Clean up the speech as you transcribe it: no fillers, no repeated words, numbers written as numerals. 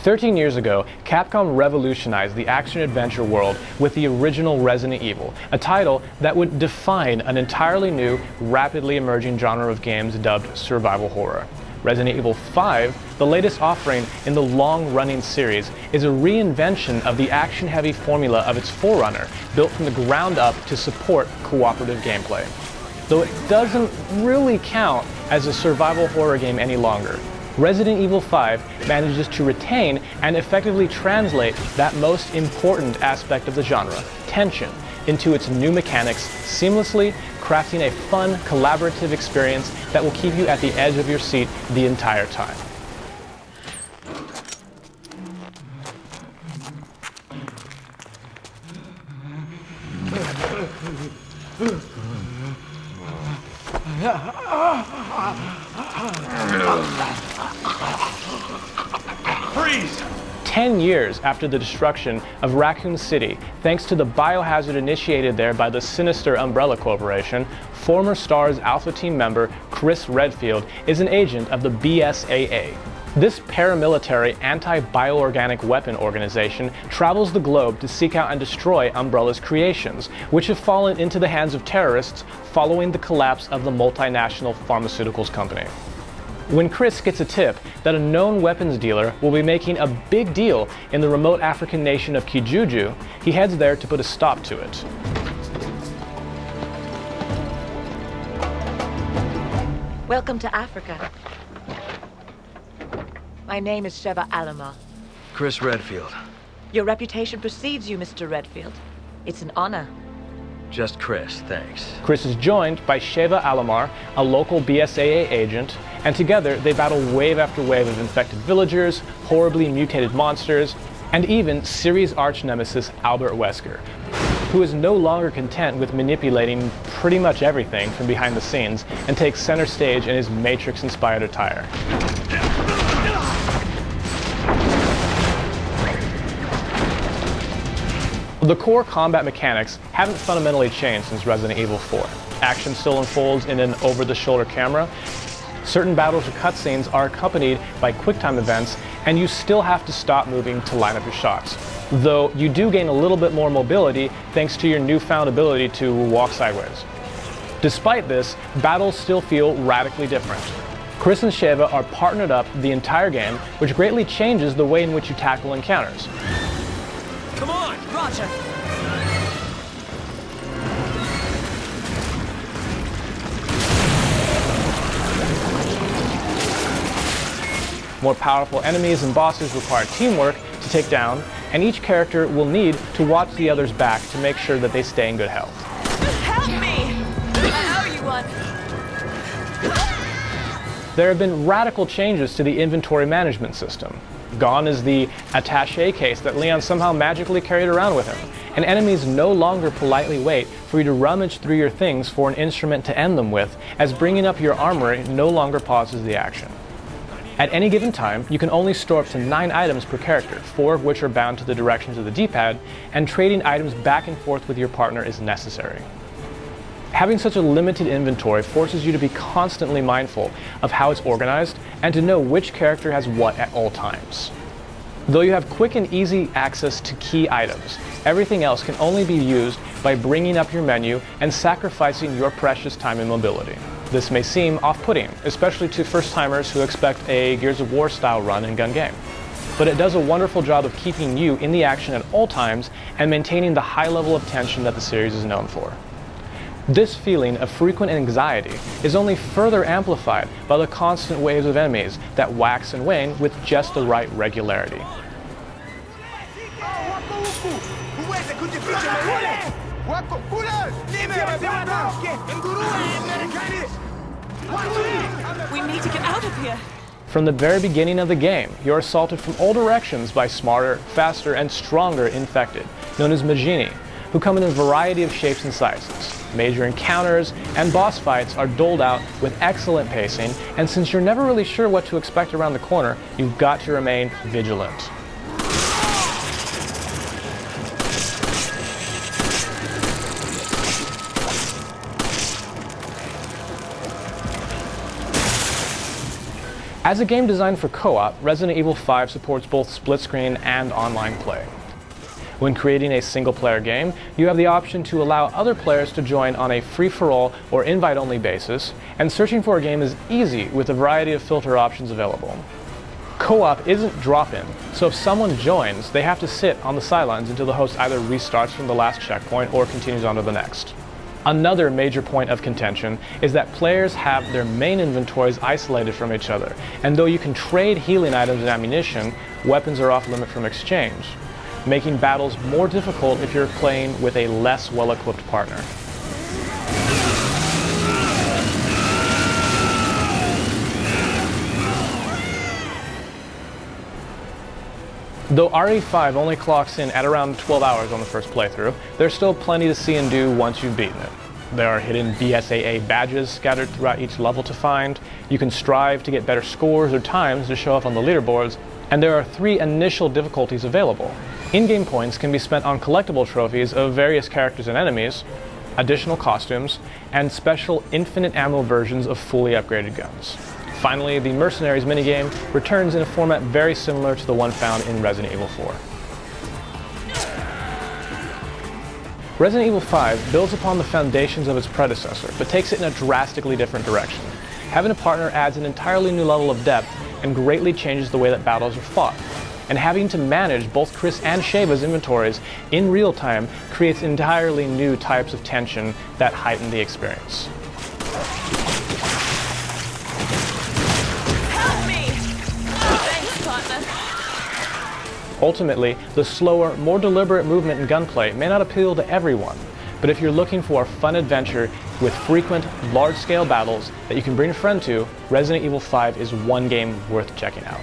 13 years ago, Capcom revolutionized the action-adventure world with the original Resident Evil, a title that would define an entirely new, rapidly emerging genre of games dubbed survival horror. Resident Evil 5, the latest offering in the long-running series, is a reinvention of the action-heavy formula of its forerunner, built from the ground up to support cooperative gameplay. Though it doesn't really count as a survival horror game any longer, Resident Evil 5 manages to retain and effectively translate that most important aspect of the genre, tension, into its new mechanics, seamlessly crafting a fun, collaborative experience that will keep you at the edge of your seat the entire time. Freeze! 10 years after the destruction of Raccoon City, thanks to the biohazard initiated there by the sinister Umbrella Corporation, former STARS Alpha Team member Chris Redfield is an agent of the BSAA. This paramilitary anti-bioorganic weapon organization travels the globe to seek out and destroy Umbrella's creations, which have fallen into the hands of terrorists following the collapse of the multinational pharmaceuticals company. When Chris gets a tip that a known weapons dealer will be making a big deal in the remote African nation of Kijuju, he heads there to put a stop to it. Welcome to Africa. My name is Sheva Alomar. Chris Redfield. Your reputation precedes you, Mr. Redfield. It's an honor. Just Chris, thanks. Chris is joined by Sheva Alomar, a local BSAA agent, and together they battle wave after wave of infected villagers, horribly mutated monsters, and even series arch-nemesis Albert Wesker, who is no longer content with manipulating pretty much everything from behind the scenes and takes center stage in his Matrix-inspired attire. The core combat mechanics haven't fundamentally changed since Resident Evil 4. Action still unfolds in an over-the-shoulder camera. Certain battles or cutscenes are accompanied by QuickTime events, and you still have to stop moving to line up your shots. Though you do gain a little bit more mobility thanks to your newfound ability to walk sideways. Despite this, battles still feel radically different. Chris and Sheva are partnered up the entire game, which greatly changes the way in which you tackle encounters. Come on! Roger. More powerful enemies and bosses require teamwork to take down, and each character will need to watch the other's back to make sure that they stay in good health. Help me! I owe you one. There have been radical changes to the inventory management system. Gone is the attaché case that Leon somehow magically carried around with him, and enemies no longer politely wait for you to rummage through your things for an instrument to end them with, as bringing up your armory no longer pauses the action. At any given time, you can only store up to 9 items per character, 4 of which are bound to the directions of the D-pad, and trading items back and forth with your partner is necessary. Having such a limited inventory forces you to be constantly mindful of how it's organized and to know which character has what at all times. Though you have quick and easy access to key items, everything else can only be used by bringing up your menu and sacrificing your precious time and mobility. This may seem off-putting, especially to first-timers who expect a Gears of War style run and gun game. But it does a wonderful job of keeping you in the action at all times and maintaining the high level of tension that the series is known for. This feeling of frequent anxiety is only further amplified by the constant waves of enemies that wax and wane with just the right regularity. We need to get out of here. From the very beginning of the game, you're assaulted from all directions by smarter, faster, and stronger infected, known as Magini, who come in a variety of shapes and sizes. Major encounters and boss fights are doled out with excellent pacing, and since you're never really sure what to expect around the corner, you've got to remain vigilant. As a game designed for co-op, Resident Evil 5 supports both split-screen and online play. When creating a single-player game, you have the option to allow other players to join on a free-for-all or invite-only basis, and searching for a game is easy with a variety of filter options available. Co-op isn't drop-in, so if someone joins, they have to sit on the sidelines until the host either restarts from the last checkpoint or continues on to the next. Another major point of contention is that players have their main inventories isolated from each other, and though you can trade healing items and ammunition, weapons are off limit from exchange, making battles more difficult if you're playing with a less well-equipped partner. Though RE5 only clocks in at around 12 hours on the first playthrough, there's still plenty to see and do once you've beaten it. There are hidden BSAA badges scattered throughout each level to find, you can strive to get better scores or times to show up on the leaderboards, and there are 3 initial difficulties available. In-game points can be spent on collectible trophies of various characters and enemies, additional costumes, and special infinite ammo versions of fully upgraded guns. Finally, the Mercenaries minigame returns in a format very similar to the one found in Resident Evil 4. Resident Evil 5 builds upon the foundations of its predecessor, but takes it in a drastically different direction. Having a partner adds an entirely new level of depth and greatly changes the way that battles are fought. And having to manage both Chris and Sheva's inventories in real time creates entirely new types of tension that heighten the experience. Ultimately, the slower, more deliberate movement and gunplay may not appeal to everyone, but if you're looking for a fun adventure with frequent, large-scale battles that you can bring a friend to, Resident Evil 5 is one game worth checking out.